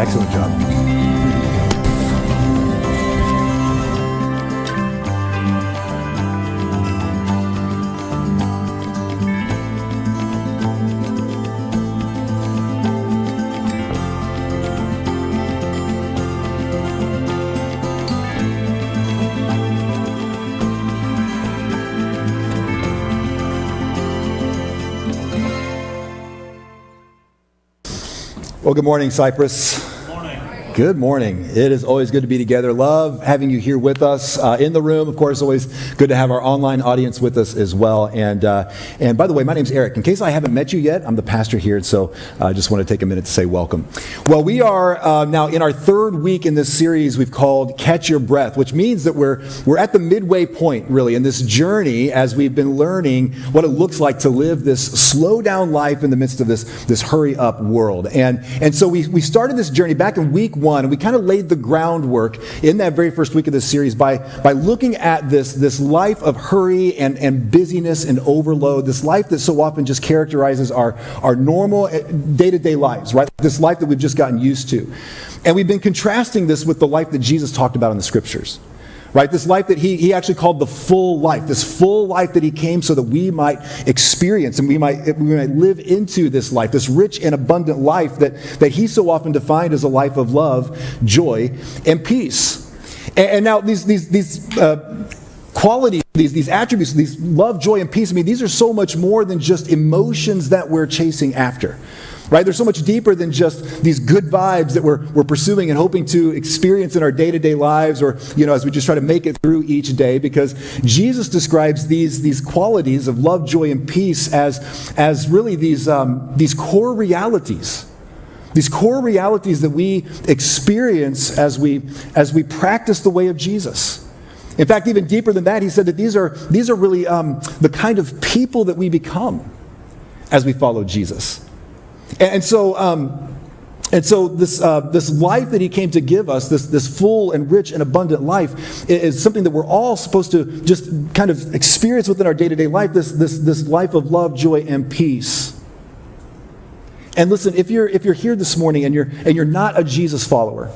Excellent job. Well, good morning, Cypress. Good morning. It is always good to be together. Love having you here with us in the room. Of course, always good to have our online audience with us as well. And by the way, my name's Eric. In case I haven't met you yet, I'm the pastor here, so I just want to take a minute to say welcome. Well, we are now in our third week in this series we've called Catch Your Breath, which means that we're at the midway point, really, in this journey as we've been learning what it looks like to live this slow down life in the midst of this hurry up world. And so we started this journey back in week 1, and we kind of laid the groundwork in that very first week of this series by looking at this life of hurry and busyness and overload, this life that so often just characterizes our normal day-to-day lives, right? This life that we've just gotten used to. And we've been contrasting this with the life that Jesus talked about in the scriptures. Right, this life that he actually called the full life, this full life that he came so that we might experience and we might live into this life, this rich and abundant life that he so often defined as a life of love, joy, and peace. And now these qualities, these attributes, these love, joy, and peace, I mean, these are so much more than just emotions that we're chasing after. Right? They're so much deeper than just these good vibes that we're pursuing and hoping to experience in our day-to-day lives, or as we just try to make it through each day, because Jesus describes these qualities of love, joy, and peace as really these core realities. These core realities that we experience as we practice the way of Jesus. In fact, even deeper than that, he said that these are really the kind of people that we become as we follow Jesus. And so this life that he came to give us, this full and rich and abundant life, is something that we're all supposed to just kind of experience within our day-to-day life. This life of love, joy, and peace. And listen, if you're here this morning and you're not a Jesus follower,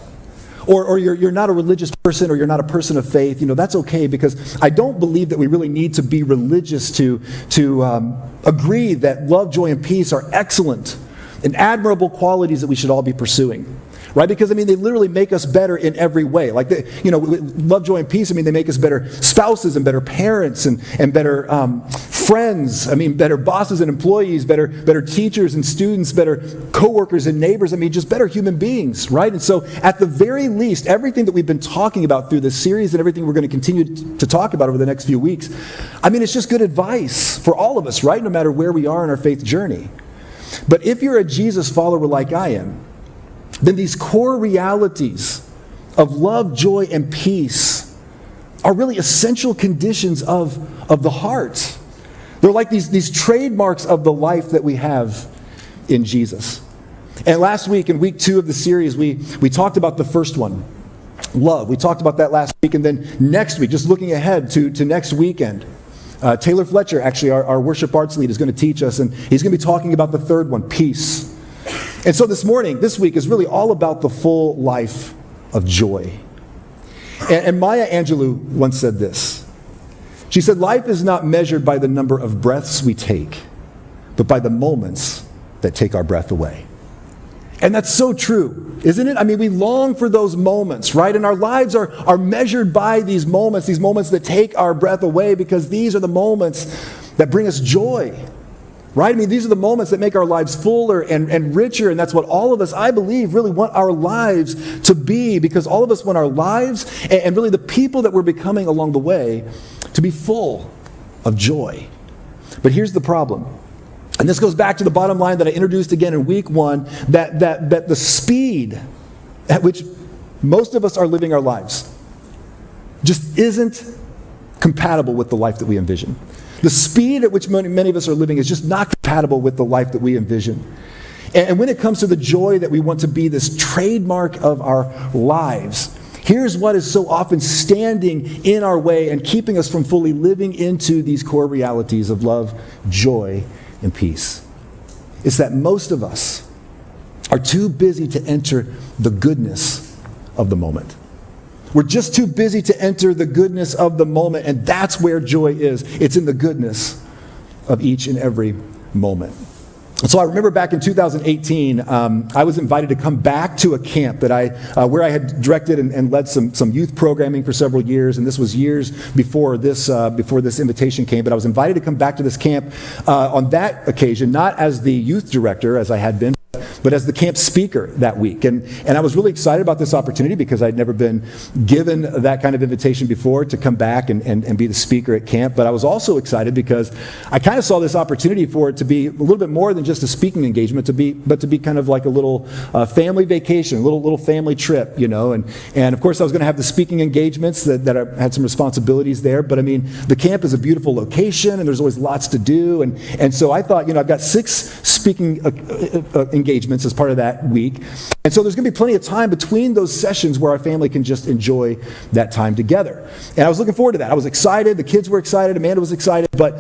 or you're not a religious person, or you're not a person of faith, that's okay, because I don't believe that we really need to be religious to agree that love, joy, and peace are excellent and admirable qualities that we should all be pursuing, right? Because, they literally make us better in every way. Like, love, joy, and peace, they make us better spouses and better parents and better friends. Better bosses and employees, better teachers and students, better coworkers and neighbors. Just better human beings, right? And so, at the very least, everything that we've been talking about through this series and everything we're going to continue to talk about over the next few weeks, it's just good advice for all of us, right? No matter where we are in our faith journey. But if you're a Jesus follower like I am, then these core realities of love, joy, and peace are really essential conditions of the heart. They're like these trademarks of the life that we have in Jesus. And last week, in week 2 of the series, we talked about the first one, love. We talked about that last week. And then next week, just looking ahead to next weekend, Taylor Fletcher, actually, our worship arts lead, is going to teach us, and he's going to be talking about the third one, peace. And so this week is really all about the full life of joy. And Maya Angelou once said this. She said, "Life is not measured by the number of breaths we take, but by the moments that take our breath away." And that's so true, isn't it? We long for those moments, right? And our lives are measured by these moments that take our breath away, because these are the moments that bring us joy, right? These are the moments that make our lives fuller and richer, and that's what all of us, I believe, really want our lives to be, because all of us want our lives and really the people that we're becoming along the way to be full of joy. But here's the problem. And this goes back to the bottom line that I introduced again in week 1, that the speed at which most of us are living our lives just isn't compatible with the life that we envision. The speed at which many of us are living is just not compatible with the life that we envision. And when it comes to the joy that we want to be this trademark of our lives, here's what is so often standing in our way and keeping us from fully living into these core realities of love, joy, and peace. It's that most of us are too busy to enter the goodness of the moment. We're just too busy to enter the goodness of the moment, and that's where joy is. It's in the goodness of each and every moment. So I remember back in 2018, I was invited to come back to a camp that where I had directed and led some youth programming for several years, and this was years before this invitation came. But I was invited to come back to this camp on that occasion, not as the youth director as I had been, but as the camp speaker that week. And I was really excited about this opportunity because I'd never been given that kind of invitation before to come back and be the speaker at camp. But I was also excited because I kind of saw this opportunity for it to be a little bit more than just a speaking engagement, but to be kind of like a little family vacation, a little family trip, you know. And of course I was going to have the speaking engagements that I had some responsibilities there. But I mean, the camp is a beautiful location and there's always lots to do. And so I thought, you know, I've got 6 speaking engagements as part of that week. And so there's going to be plenty of time between those sessions where our family can just enjoy that time together. And I was looking forward to that. I was excited. The kids were excited. Amanda was excited. But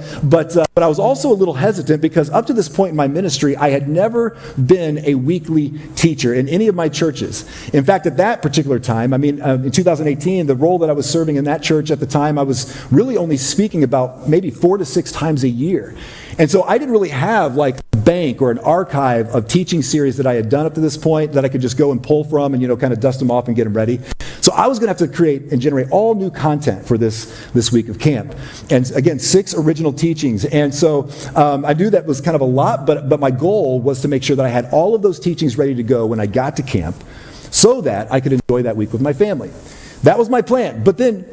I was also a little hesitant because up to this point in my ministry, I had never been a weekly teacher in any of my churches. In fact, at that particular time, I mean, in 2018, the role that I was serving in that church at the time, I was really only speaking about maybe 4 to 6 times a year. And so I didn't really have like a bank or an archive of teaching series that I had done up to this point that I could just go and pull from and, you know, kind of dust them off and get them ready. So I was going to have to create and generate all new content for this week of camp. And again, 6 original teachings. And so I knew that was kind of a lot, but my goal was to make sure that I had all of those teachings ready to go when I got to camp so that I could enjoy that week with my family. That was my plan. But then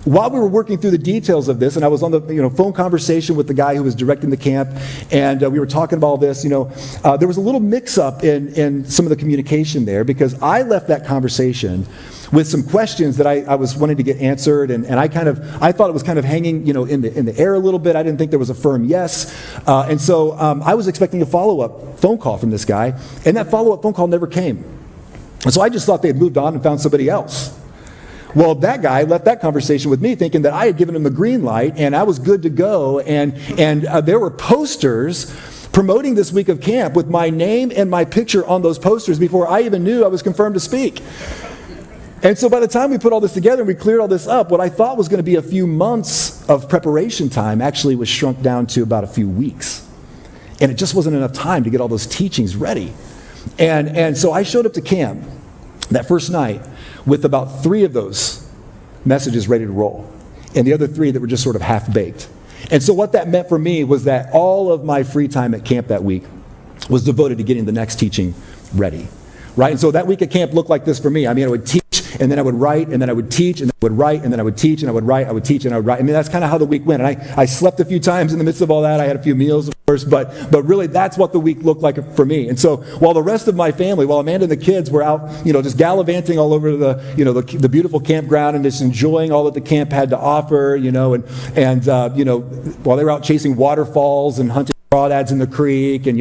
while we were working through the details of this, and I was on the phone conversation with the guy who was directing the camp, and we were talking about all this, there was a little mix-up in some of the communication there because I left that conversation with some questions that I was wanting to get answered, and I thought it was kind of hanging in the air a little bit. I didn't think there was a firm yes, and so I was expecting a follow-up phone call from this guy, and that follow-up phone call never came. And so I just thought they had moved on and found somebody else. Well, that guy left that conversation with me thinking that I had given him the green light and I was good to go. And there were posters promoting this week of camp with my name and my picture on those posters before I even knew I was confirmed to speak. And so by the time we put all this together and we cleared all this up, what I thought was going to be a few months of preparation time actually was shrunk down to about a few weeks. And it just wasn't enough time to get all those teachings ready. And so I showed up to camp that first night with about 3 of those messages ready to roll, and the other 3 that were just sort of half-baked. And so what that meant for me was that all of my free time at camp that week was devoted to getting the next teaching ready, right? And so that week at camp looked like this for me. I mean, I would teach, and then I would write, and then I would teach, and then I would write, and then I would teach, and I would write, I would teach, and I would write. I mean, that's kind of how the week went. And I slept a few times in the midst of all that. I had a few meals, of course, but really that's what the week looked like for me. And so while the rest of my family, while Amanda and the kids were out, just gallivanting all over the beautiful campground and just enjoying all that the camp had to offer, while they were out chasing waterfalls and hunting crawdads in the creek and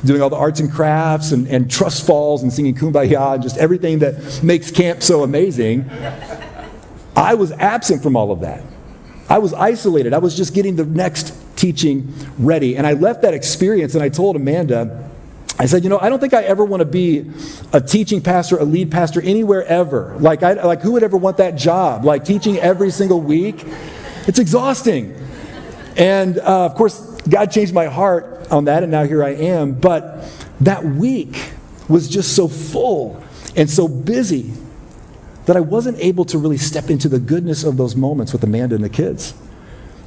doing all the arts and crafts and trust falls and singing Kumbaya and just everything that makes camp so amazing, I was absent from all of that. I was isolated. I was just getting the next teaching ready. And I left that experience and I told Amanda, I said, I don't think I ever want to be a teaching pastor, a lead pastor anywhere ever. Like who would ever want that job? Like teaching every single week? It's exhausting. And of course, God changed my heart on that, and now here I am. But that week was just so full and so busy that I wasn't able to really step into the goodness of those moments with Amanda and the kids.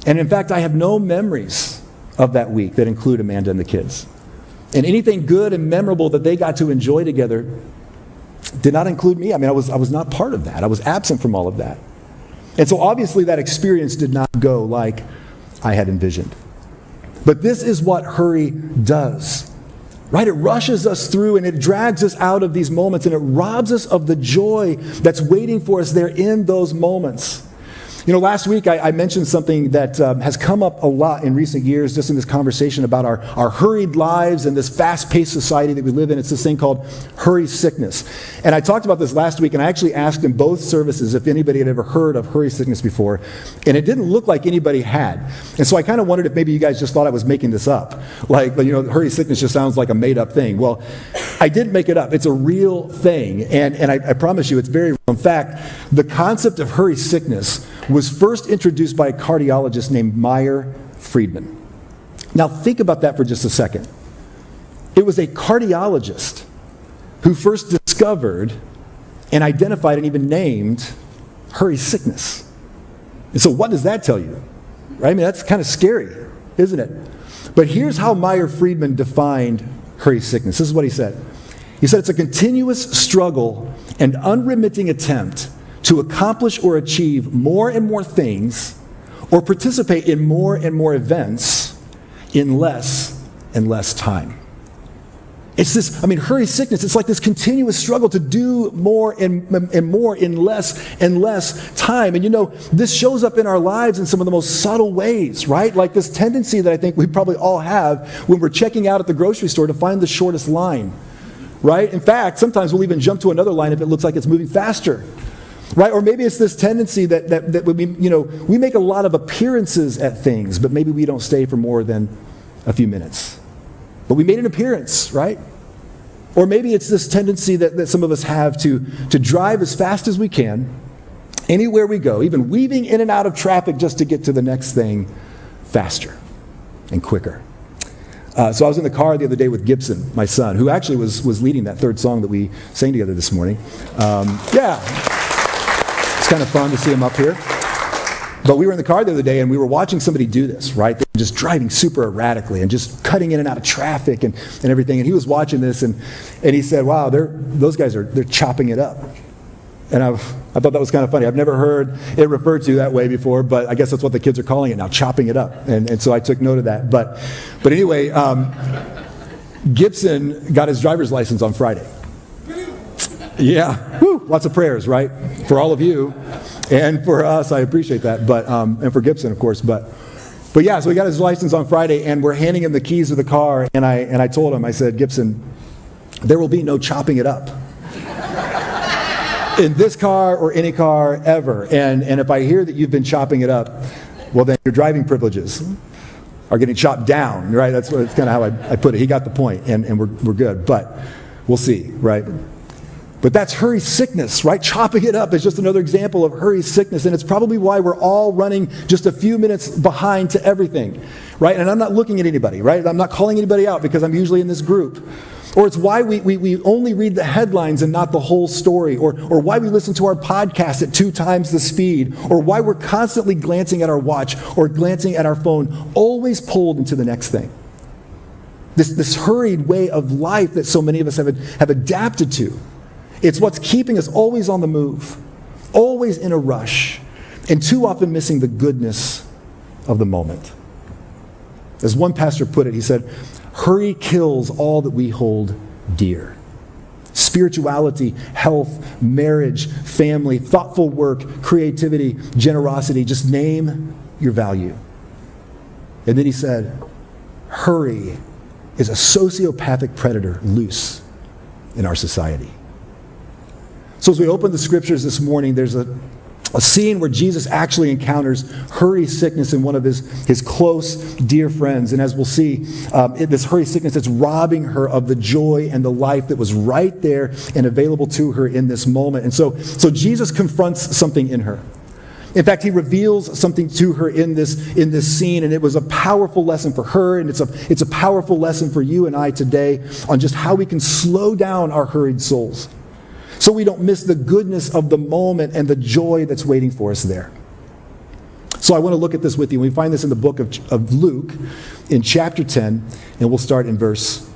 And in fact, I have no memories of that week that include Amanda and the kids. And anything good and memorable that they got to enjoy together did not include me. I mean, I was not part of that. I was absent from all of that. And so obviously that experience did not go like I had envisioned. But this is what hurry does, right? It rushes us through and it drags us out of these moments and it robs us of the joy that's waiting for us there in those moments. Last week I mentioned something that has come up a lot in recent years, just in this conversation about our hurried lives and this fast-paced society that we live in. It's this thing called hurry sickness. And I talked about this last week, and I actually asked in both services if anybody had ever heard of hurry sickness before, and it didn't look like anybody had. And so I kind of wondered if maybe you guys just thought I was making this up. Hurry sickness just sounds like a made-up thing. Well, I didn't make it up. It's a real thing. And I promise you, it's very real. In fact, the concept of hurry sickness was first introduced by a cardiologist named Meyer Friedman. Now, think about that for just a second. It was a cardiologist who first discovered and identified and even named hurry sickness. And so what does that tell you? Right? I mean, that's kind of scary, isn't it? But here's how Meyer Friedman defined hurry sickness. This is what he said. He said it's a continuous struggle and unremitting attempt to accomplish or achieve more and more things or participate in more and more events in less and less time. It's this, hurry sickness, it's like this continuous struggle to do more and more in less and less time. And this shows up in our lives in some of the most subtle ways, right? Like this tendency that I think we probably all have when we're checking out at the grocery store to find the shortest line, right? In fact, sometimes we'll even jump to another line if it looks like it's moving faster, right? Or maybe it's this tendency that we make a lot of appearances at things, but maybe we don't stay for more than a few minutes. But we made an appearance, right? Or maybe it's this tendency that some of us have to drive as fast as we can, anywhere we go, even weaving in and out of traffic just to get to the next thing faster and quicker. So I was in the car the other day with Gibson, my son, who actually was leading that third song that we sang together this morning. It's kind of fun to see him up here. But we were in the car the other day and we were watching somebody do this, right? They were just driving super erratically and just cutting in and out of traffic and everything. And he was watching this and he said, wow, those guys they're chopping it up. And I thought that was kind of funny. I've never heard it referred to that way before, but I guess that's what the kids are calling it now, chopping it up. And so I took note of that. But anyway, Gibson got his driver's license on Friday. Yeah, whew, lots of prayers, right? For all of you. And for us, I appreciate that, but and for Gibson, of course. But yeah, so he got his license on Friday, and we're handing him the keys to the car. And I told him, I said, Gibson, there will be no chopping it up in this car or any car ever. And if I hear that you've been chopping it up, well, then your driving privileges are getting chopped down, right? That's kind of how I put it. He got the point, and we're good. But we'll see, right? But that's hurry sickness, right? Chopping it up is just another example of hurry sickness, and it's probably why we're all running just a few minutes behind to everything, right? And I'm not looking at anybody, right? I'm not calling anybody out because I'm usually in this group. Or it's why we only read the headlines and not the whole story, or why we listen to our podcast at 2 times the speed, or why we're constantly glancing at our watch or glancing at our phone, always pulled into the next thing. This hurried way of life that so many of us have adapted to. It's what's keeping us always on the move, always in a rush, and too often missing the goodness of the moment. As one pastor put it, he said, hurry kills all that we hold dear. Spirituality, health, marriage, family, thoughtful work, creativity, generosity, just name your value. And then he said, hurry is a sociopathic predator loose in our society. So as we open the scriptures this morning, there's a scene where Jesus actually encounters hurry sickness in one of his close, dear friends. And as we'll see, this hurry sickness that's robbing her of the joy and the life that was right there and available to her in this moment. And so Jesus confronts something in her. In fact, he reveals something to her in this scene, and it was a powerful lesson for her, and it's a powerful lesson for you and I today on just how we can slow down our hurried souls, so we don't miss the goodness of the moment and the joy that's waiting for us there. So I want to look at this with you. We find this in the book of Luke in chapter 10, and we'll start in verse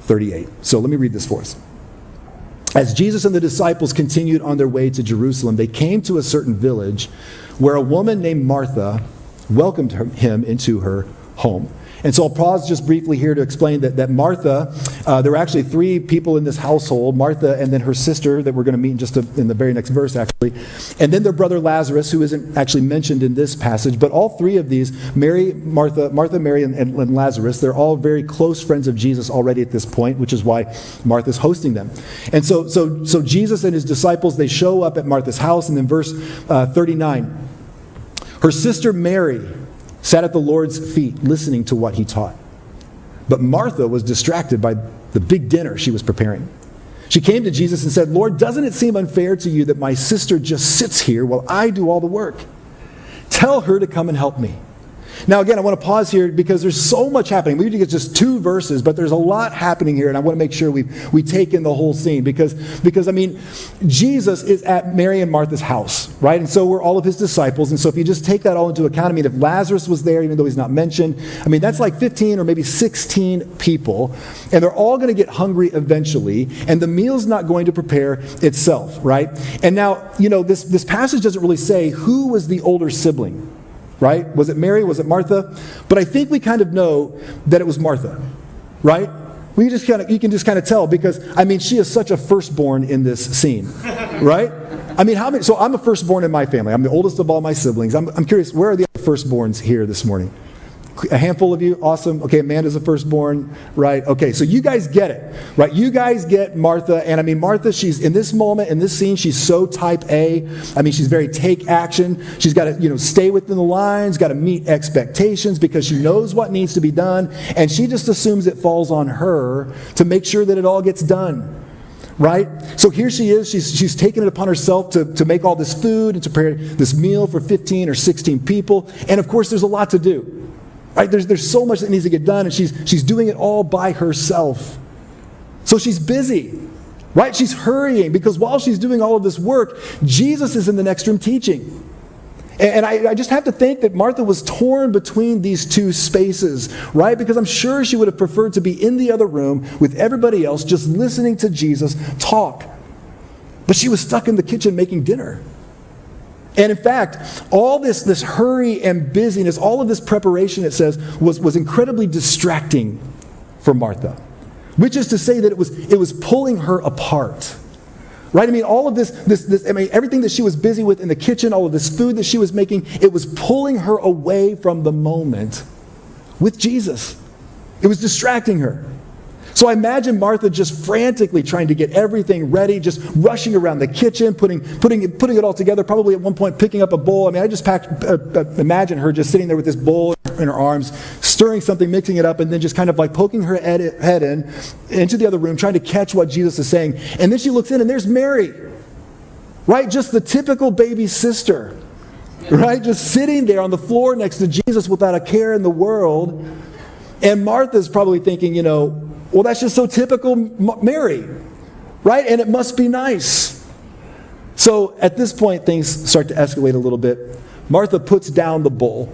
38. So let me read this for us. As Jesus and the disciples continued on their way to Jerusalem, they came to a certain village where a woman named Martha welcomed him into her home. And so I'll pause just briefly here to explain that Martha, there were actually 3 people in this household, Martha and then her sister that we're going to meet in the very next verse actually, and then their brother Lazarus, who isn't actually mentioned in this passage, but all 3 of these, Martha, Mary, and Lazarus, they're all very close friends of Jesus already at this point, which is why Martha's hosting them. And so Jesus and his disciples, they show up at Martha's house, and then verse 39, her sister Mary sat at the Lord's feet listening to what he taught. But Martha was distracted by the big dinner she was preparing. She came to Jesus and said, Lord, doesn't it seem unfair to you that my sister just sits here while I do all the work? Tell her to come and help me. Now, again, I want to pause here because there's so much happening. We need to get just 2 verses, but there's a lot happening here, and I want to make sure we take in the whole scene because I mean, Jesus is at Mary and Martha's house, right? And so were all of his disciples. And so if you just take that all into account, I mean, if Lazarus was there, even though he's not mentioned, I mean, that's like 15 or maybe 16 people, and they're all going to get hungry eventually, and the meal's not going to prepare itself, right? And now, you know, this passage doesn't really say who was the older sibling. Right? Was it Mary? Was it Martha? But I think we kind of know that it was Martha, right? You can just kind of tell because, I mean, she is such a firstborn in this scene, right? I mean, so I'm a firstborn in my family. I'm the oldest of all my siblings. I'm curious, where are the other firstborns here this morning? A handful of you? Awesome. Okay, Amanda's a firstborn, right? Okay, so you guys get it, right? You guys get Martha, and I mean, Martha, she's in this moment, in this scene, she's so type A. I mean, she's very take action. She's got to, stay within the lines, got to meet expectations because she knows what needs to be done, and she just assumes it falls on her to make sure that it all gets done. Right? So here she is, she's taken it upon herself to make all this food and to prepare this meal for 15 or 16 people, and of course, there's a lot to do. Right? There's so much that needs to get done, and she's doing it all by herself. So she's busy, right? She's hurrying because while she's doing all of this work, Jesus is in the next room teaching. And I just have to think that Martha was torn between these 2 spaces, right? Because I'm sure she would have preferred to be in the other room with everybody else just listening to Jesus talk. But she was stuck in the kitchen making dinner. And in fact, all this hurry and busyness, all of this preparation, it says, was incredibly distracting for Martha. Which is to say that it was pulling her apart. Right? I mean, all of this, I mean, everything that she was busy with in the kitchen, all of this food that she was making, it was pulling her away from the moment with Jesus. It was distracting her. So I imagine Martha just frantically trying to get everything ready, just rushing around the kitchen, putting it all together, probably at one point picking up a bowl. I mean, I just imagine her just sitting there with this bowl in her arms, stirring something, mixing it up, and then just kind of like poking her head into the other room, trying to catch what Jesus is saying. And then she looks in, and there's Mary, right? Just the typical baby sister, right? Just sitting there on the floor next to Jesus without a care in the world. And Martha's probably thinking, well, that's just so typical Mary, right? And it must be nice. So at this point, things start to escalate a little bit. Martha puts down the bowl.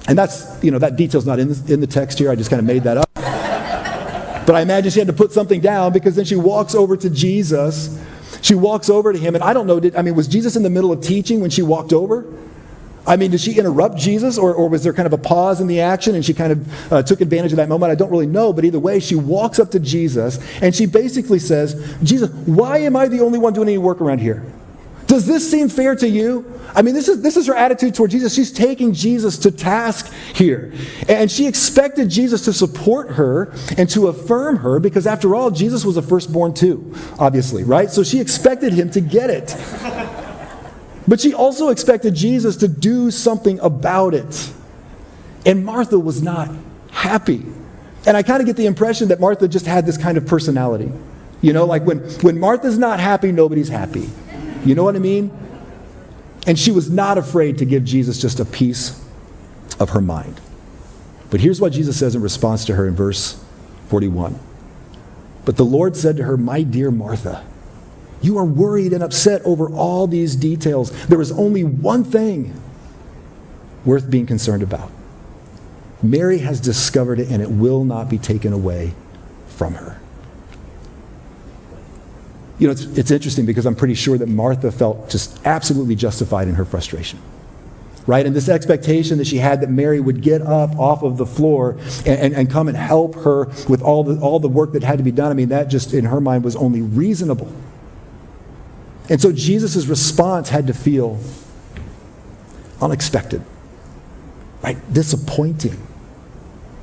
And that's, that detail's not in the text here. I just kind of made that up. But I imagine she had to put something down because then she walks over to Jesus. She walks over to him. And I don't know, was Jesus in the middle of teaching when she walked over? I mean, did she interrupt Jesus, or was there kind of a pause in the action and she kind of took advantage of that moment? I don't really know, but either way, she walks up to Jesus and she basically says, Jesus, why am I the only one doing any work around here? Does this seem fair to you? I mean, this is her attitude toward Jesus. She's taking Jesus to task here. And she expected Jesus to support her and to affirm her because after all, Jesus was a firstborn too, obviously, right? So she expected him to get it. But she also expected Jesus to do something about it. And Martha was not happy. And I kind of get the impression that Martha just had this kind of personality. Like when Martha's not happy, nobody's happy. You know what I mean? And she was not afraid to give Jesus just a piece of her mind. But here's what Jesus says in response to her in verse 41. But the Lord said to her, my dear Martha, you are worried and upset over all these details. There is only one thing worth being concerned about. Mary has discovered it, and it will not be taken away from her. It's interesting because I'm pretty sure that Martha felt just absolutely justified in her frustration. Right? And this expectation that she had that Mary would get up off of the floor and come and help her with all the work that had to be done, I mean, that just in her mind was only reasonable. And so Jesus' response had to feel unexpected, right? Disappointing.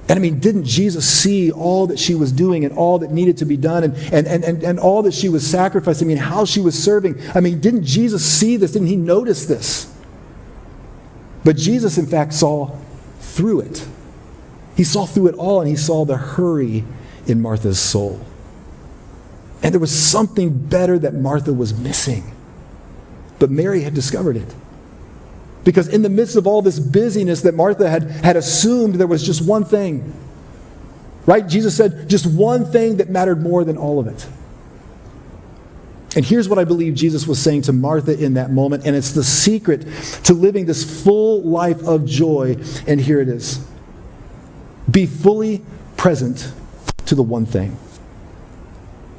And I mean, didn't Jesus see all that she was doing and all that needed to be done and all that she was sacrificing? I mean, how she was serving. I mean, didn't Jesus see this? Didn't he notice this? But Jesus, in fact, saw through it. He saw through it all, and he saw the hurry in Martha's soul. And there was something better that Martha was missing. But Mary had discovered it. Because in the midst of all this busyness that Martha had assumed there was just one thing. Right? Jesus said just one thing that mattered more than all of it. And here's what I believe Jesus was saying to Martha in that moment, and it's the secret to living this full life of joy. And here it is. Be fully present to the one thing.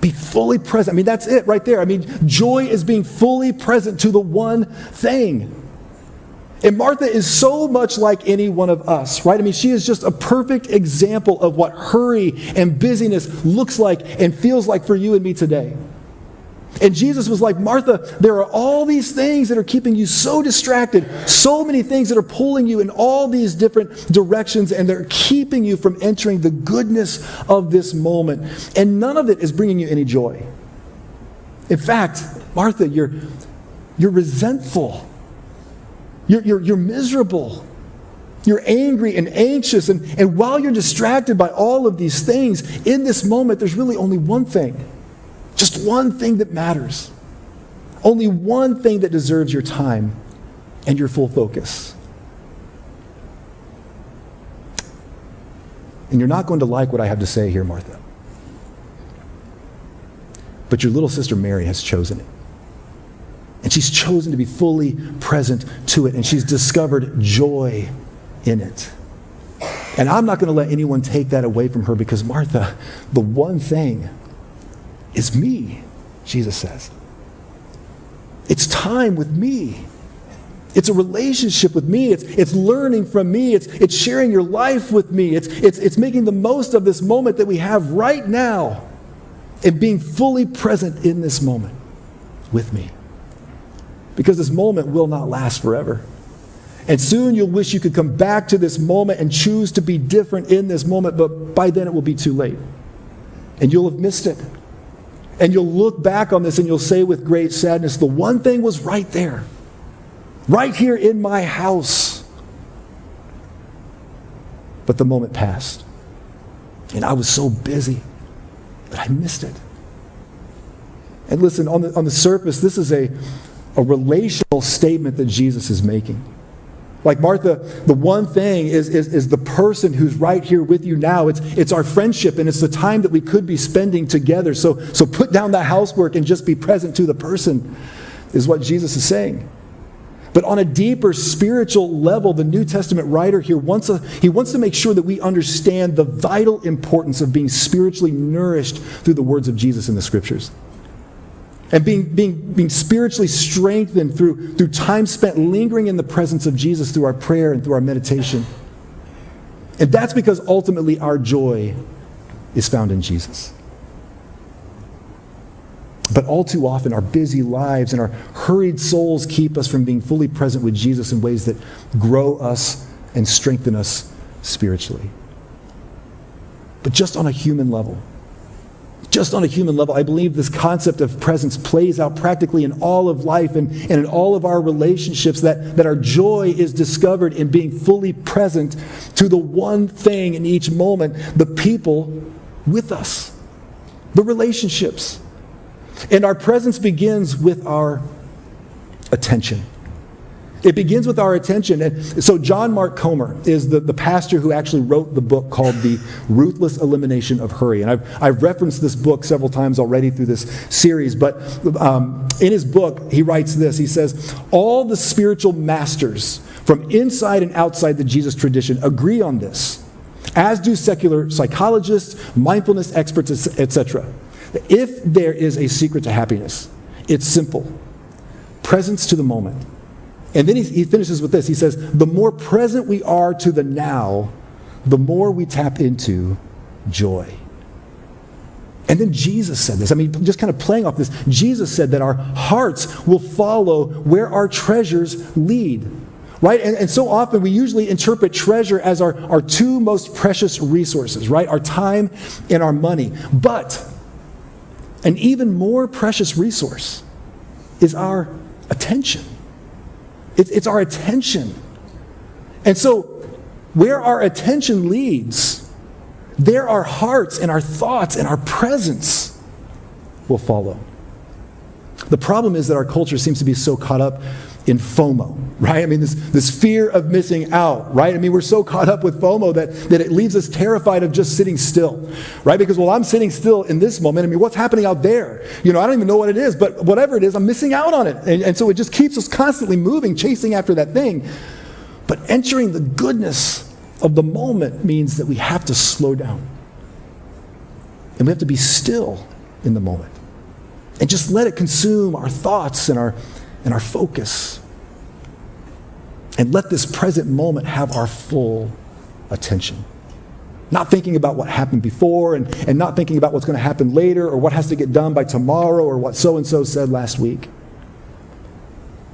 Be fully present. I mean, that's it right there. I mean, joy is being fully present to the one thing. And Martha is so much like any one of us, right? I mean, she is just a perfect example of what hurry and busyness looks like and feels like for you and me today. And Jesus was like, Martha, there are all these things that are keeping you so distracted, so many things that are pulling you in all these different directions, and they're keeping you from entering the goodness of this moment. And none of it is bringing you any joy. In fact, Martha, you're resentful. You're miserable. You're angry and anxious. And while you're distracted by all of these things, in this moment, there's really only one thing. Just one thing that matters. Only one thing that deserves your time and your full focus. And you're not going to like what I have to say here, Martha. But your little sister Mary has chosen it. And she's chosen to be fully present to it. And she's discovered joy in it. And I'm not going to let anyone take that away from her, because Martha, the one thing is me, Jesus says. It's time with me. It's a relationship with me. It's learning from me. It's sharing your life with me. It's making the most of this moment that we have right now and being fully present in this moment with me. Because this moment will not last forever. And soon you'll wish you could come back to this moment and choose to be different in this moment, but by then it will be too late. And you'll have missed it. And you'll look back on this and you'll say with great sadness, the one thing was right there. Right here in my house. But the moment passed. And I was so busy that I missed it. And listen, on the surface, this is a relational statement that Jesus is making. Like Martha, the one thing is the person who's right here with you now. It's our friendship, and it's the time that we could be spending together. So put down the housework and just be present to the person, is what Jesus is saying. But on a deeper spiritual level, the New Testament writer here wants to make sure that we understand the vital importance of being spiritually nourished through the words of Jesus in the Scriptures. And being spiritually strengthened through time spent lingering in the presence of Jesus through our prayer and through our meditation. And that's because ultimately our joy is found in Jesus. But all too often our busy lives and our hurried souls keep us from being fully present with Jesus in ways that grow us and strengthen us spiritually. But just on a human level, I believe this concept of presence plays out practically in all of life and in all of our relationships, that our joy is discovered in being fully present to the one thing in each moment, the people with us, the relationships. And our presence begins with our attention. It begins with our attention. And so John Mark Comer is the pastor who actually wrote the book called The Ruthless Elimination of Hurry. And I've referenced this book several times already through this series. But in his book, he writes this. He says, all the spiritual masters from inside and outside the Jesus tradition agree on this, as do secular psychologists, mindfulness experts, etc. If there is a secret to happiness, it's simple. Presence to the moment. And then he finishes with this. He says, the more present we are to the now, the more we tap into joy. And then Jesus said this. I mean, just kind of playing off this, Jesus said that our hearts will follow where our treasures lead. Right? And so often we usually interpret treasure as our two most precious resources, right? Our time and our money. But an even more precious resource is our attention. It's our attention. And so Where our attention leads, there our hearts and our thoughts and our presence will follow. The problem is that our culture seems to be so caught up in FOMO, right? I mean, this fear of missing out, right? I mean, we're so caught up with FOMO that it leaves us terrified of just sitting still, right? Because, well, I'm sitting still in this moment. I mean, what's happening out there? I don't even know what it is, but whatever it is, I'm missing out on it. And so it just keeps us constantly moving, chasing after that thing. But entering the goodness of the moment means that we have to slow down. And we have to be still in the moment. And just let it consume our thoughts and our focus. And let this present moment have our full attention. Not thinking about what happened before and not thinking about what's going to happen later or what has to get done by tomorrow or what so-and-so said last week.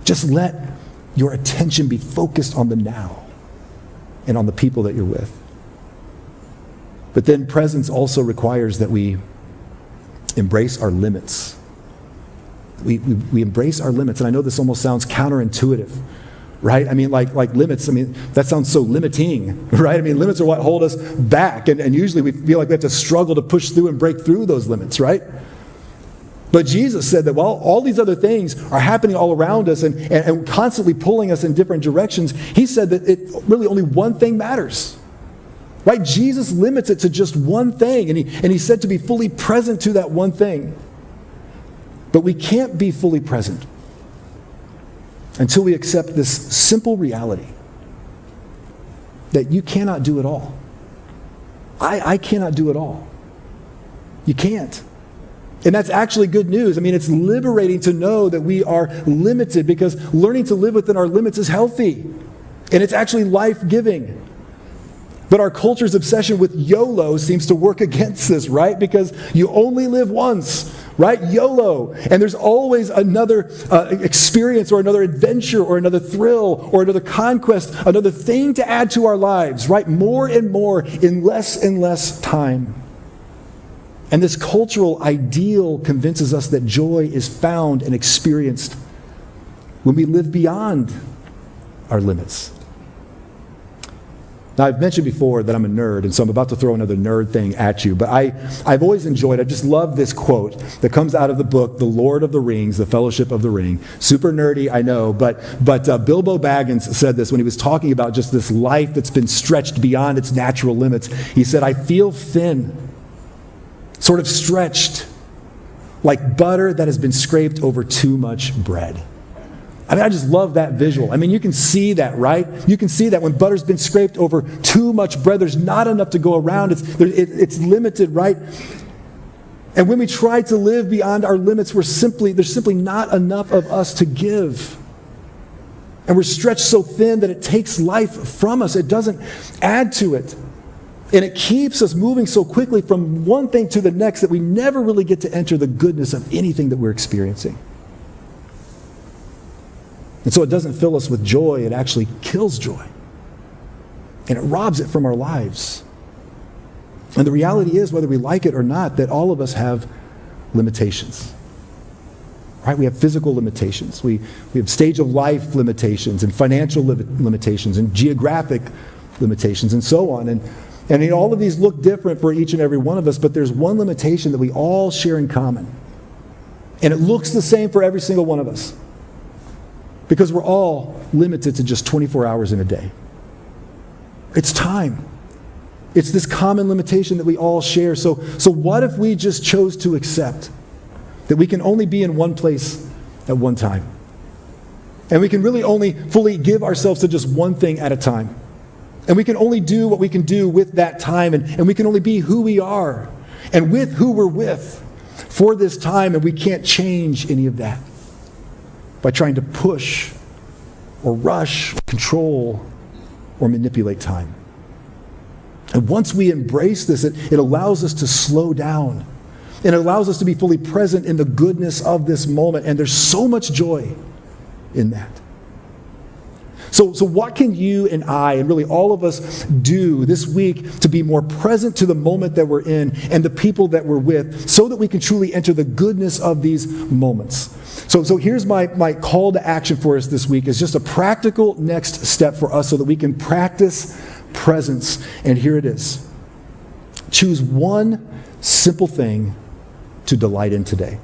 Just let your attention be focused on the now and on the people that you're with. But then presence also requires that we embrace our limits. We embrace our limits. And I know this almost sounds counterintuitive, right? I mean, like limits, I mean, that sounds so limiting, right? I mean, limits are what hold us back. And usually we feel like we have to struggle to push through and break through those limits, right? But Jesus said that while all these other things are happening all around us and constantly pulling us in different directions, he said that it really only one thing matters. Right? Jesus limits it to just one thing, and he said to be fully present to that one thing. But we can't be fully present until we accept this simple reality that you cannot do it all. I cannot do it all. You can't. And that's actually good news. I mean, it's liberating to know that we are limited because learning to live within our limits is healthy. And it's actually life-giving. But our culture's obsession with YOLO seems to work against this, right? Because you only live once, right? YOLO. And there's always another experience or another adventure or another thrill or another conquest, another thing to add to our lives, right? More and more in less and less time. And this cultural ideal convinces us that joy is found and experienced when we live beyond our limits. Now, I've mentioned before that I'm a nerd, and so I'm about to throw another nerd thing at you. But I've always enjoyed, I just love this quote that comes out of the book, The Lord of the Rings, The Fellowship of the Ring. Super nerdy, I know, but Bilbo Baggins said this when he was talking about just this life that's been stretched beyond its natural limits. He said, I feel thin, sort of stretched, like butter that has been scraped over too much bread. I mean, I just love that visual. I mean, you can see that, right? You can see that when butter's been scraped over too much bread, there's not enough to go around. It's limited, right? And when we try to live beyond our limits, there's simply not enough of us to give. And we're stretched so thin that it takes life from us. It doesn't add to it. And it keeps us moving so quickly from one thing to the next that we never really get to enter the goodness of anything that we're experiencing. And so it doesn't fill us with joy, it actually kills joy. And it robs it from our lives. And the reality is, whether we like it or not, that all of us have limitations. Right? We have physical limitations. We have stage of life limitations and financial limitations and geographic limitations and so on. And all of these look different for each and every one of us, but there's one limitation that we all share in common. And it looks the same for every single one of us. Because we're all limited to just 24 hours in a day. It's time. It's this common limitation that we all share. So what if we just chose to accept that we can only be in one place at one time? And we can really only fully give ourselves to just one thing at a time. And we can only do what we can do with that time. And we can only be who we are and with who we're with for this time. And we can't change any of that by trying to push or rush, or control, or manipulate time. And once we embrace this, it allows us to slow down. And it allows us to be fully present in the goodness of this moment. And there's so much joy in that. So what can you and I, and really all of us, do this week to be more present to the moment that we're in and the people that we're with so that we can truly enter the goodness of these moments? So here's my call to action for us this week is just a practical next step for us so that we can practice presence. And here it is. Choose one simple thing to delight in today.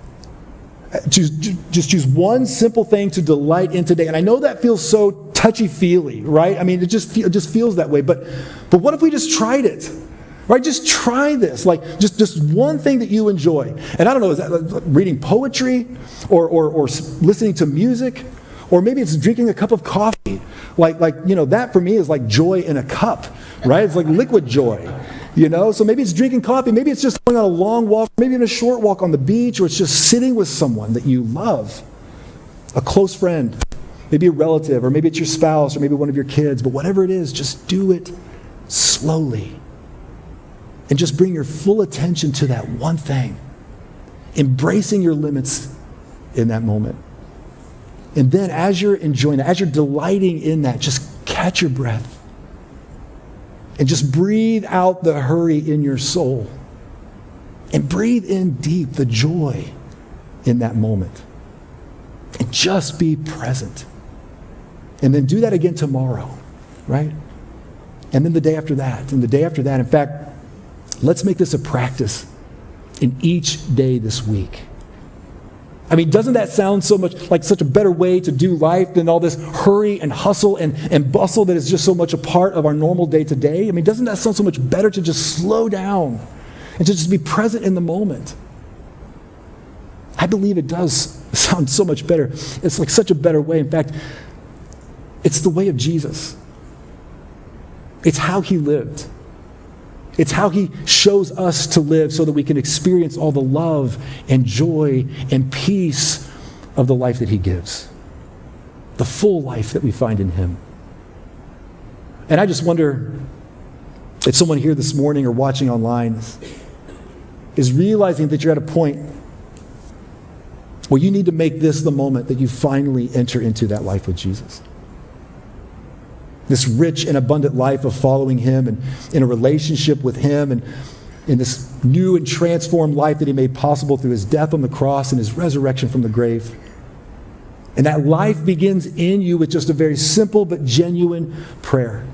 Just choose one simple thing to delight in today. And I know that feels so touchy-feely, right? I mean, it just feels that way. But what if we just tried it? Right? Just try this. Like, just one thing that you enjoy. And I don't know, is that like reading poetry or listening to music? Or maybe it's drinking a cup of coffee. Like that for me is like joy in a cup, right? It's like liquid joy. So maybe it's drinking coffee, maybe it's just going on a long walk, maybe even a short walk on the beach, or it's just sitting with someone that you love, a close friend, maybe a relative, or maybe it's your spouse, or maybe one of your kids, but whatever it is, just do it slowly. And just bring your full attention to that one thing, embracing your limits in that moment. And then as you're enjoying that, as you're delighting in that, just catch your breath. And just breathe out the hurry in your soul. And breathe in deep the joy in that moment. And just be present. And then do that again tomorrow, right? And then the day after that, and the day after that. In fact, let's make this a practice in each day this week. I mean, doesn't that sound so much like such a better way to do life than all this hurry and hustle and bustle that is just so much a part of our normal day to day? I mean, doesn't that sound so much better to just slow down and to just be present in the moment? I believe it does sound so much better. It's like such a better way. In fact, it's the way of Jesus. It's how he lived. It's how he shows us to live so that we can experience all the love and joy and peace of the life that he gives. The full life that we find in him. And I just wonder if someone here this morning or watching online is realizing that you're at a point where you need to make this the moment that you finally enter into that life with Jesus. This rich and abundant life of following him and in a relationship with him and in this new and transformed life that he made possible through his death on the cross and his resurrection from the grave. And that life begins in you with just a very simple but genuine prayer.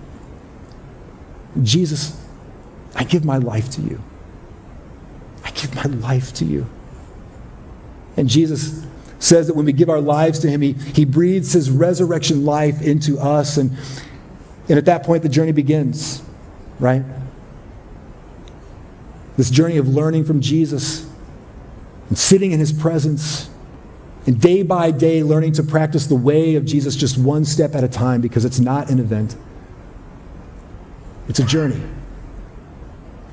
Jesus, I give my life to you. I give my life to you. And Jesus says that when we give our lives to him, he breathes his resurrection life into us. And at that point, the journey begins, right? This journey of learning from Jesus and sitting in his presence and day by day learning to practice the way of Jesus just one step at a time, because it's not an event. It's a journey.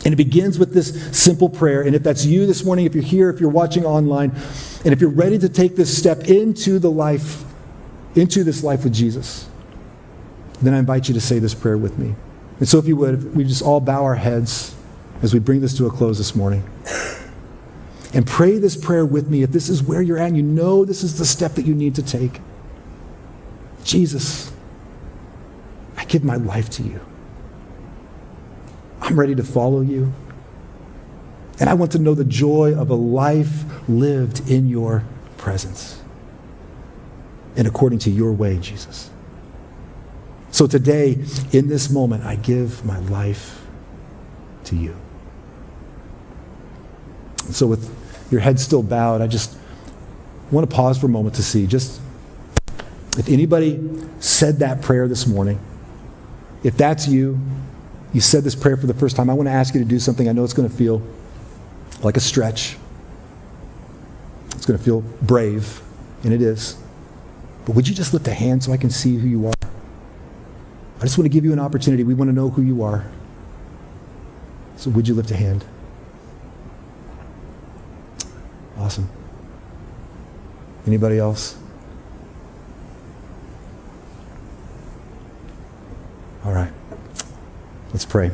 And it begins with this simple prayer. And if that's you this morning, if you're here, if you're watching online, and if you're ready to take this step into this life with Jesus, then I invite you to say this prayer with me. And so if you would, if we just all bow our heads as we bring this to a close this morning. And pray this prayer with me if this is where you're at and you know this is the step that you need to take. Jesus, I give my life to you. I'm ready to follow you. And I want to know the joy of a life lived in your presence and according to your way, Jesus. So today, in this moment, I give my life to you. And so with your head still bowed, I just want to pause for a moment to see just if anybody said that prayer this morning. If that's you, you said this prayer for the first time, I want to ask you to do something. I know it's going to feel like a stretch. It's going to feel brave, and it is. But would you just lift a hand so I can see who you are? I just want to give you an opportunity. We want to know who you are. So would you lift a hand? Awesome. Anybody else? All right. Let's pray.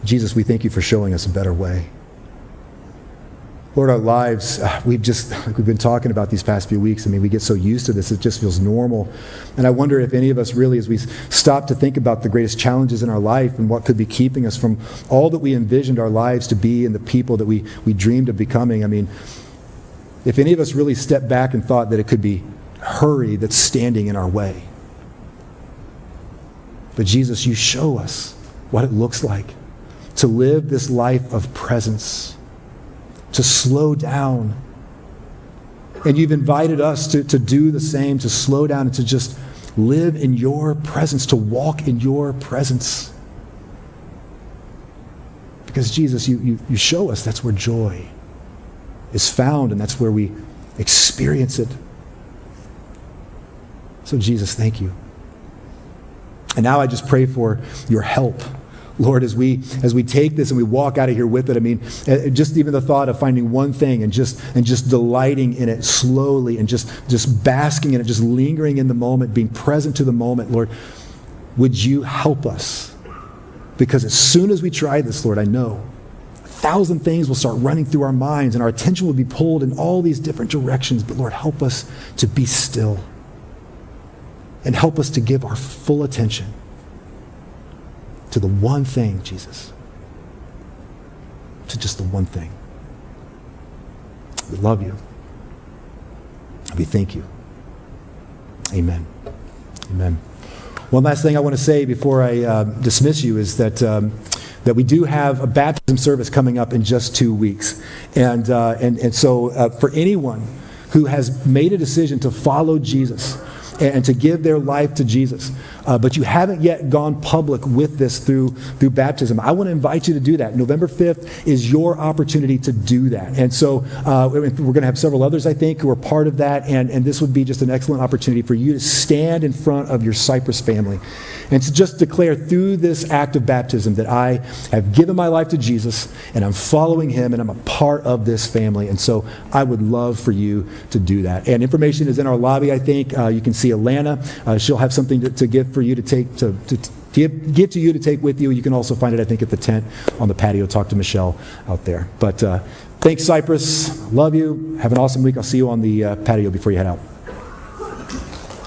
Jesus, we thank you for showing us a better way. Lord, our lives, we've been talking about these past few weeks. I mean, we get so used to this, it just feels normal. And I wonder if any of us really, as we stop to think about the greatest challenges in our life and what could be keeping us from all that we envisioned our lives to be and the people that we dreamed of becoming, I mean, if any of us really stepped back and thought that it could be hurry that's standing in our way. But Jesus, you show us what it looks like to live this life of presence, to slow down. And you've invited us to do the same, to slow down and to just live in your presence, to walk in your presence. Because Jesus, you show us that's where joy is found, and that's where we experience it. So Jesus, thank you. And now I just pray for your help, Lord, as we take this and we walk out of here with it. I mean, just even the thought of finding one thing and just delighting in it slowly and just basking in it, just lingering in the moment, being present to the moment, Lord, would you help us? Because as soon as we try this, Lord, I know 1,000 things will start running through our minds and our attention will be pulled in all these different directions. But Lord, help us to be still and help us to give our full attention to the one thing, Jesus. To just the one thing. We love you. We thank you. Amen. Amen. One last thing I want to say before I dismiss you is that we do have a baptism service coming up in just 2 weeks. And so for anyone who has made a decision to follow Jesus and to give their life to Jesus, but you haven't yet gone public with this through baptism, I want to invite you to do that. November 5th is your opportunity to do that. And so we're going to have several others, I think, who are part of that, and this would be just an excellent opportunity for you to stand in front of your Cypress family and to just declare through this act of baptism that I have given my life to Jesus and I'm following him and I'm a part of this family. And so I would love for you to do that. And information is in our lobby, I think. You can see Alana. She'll have something to give for you to take to give to you to take with you. You can also find it, I think, at the tent on the patio. Talk to Michelle out there. But thanks, Cypress. Love you. Have an awesome week. I'll see you on the patio before you head out.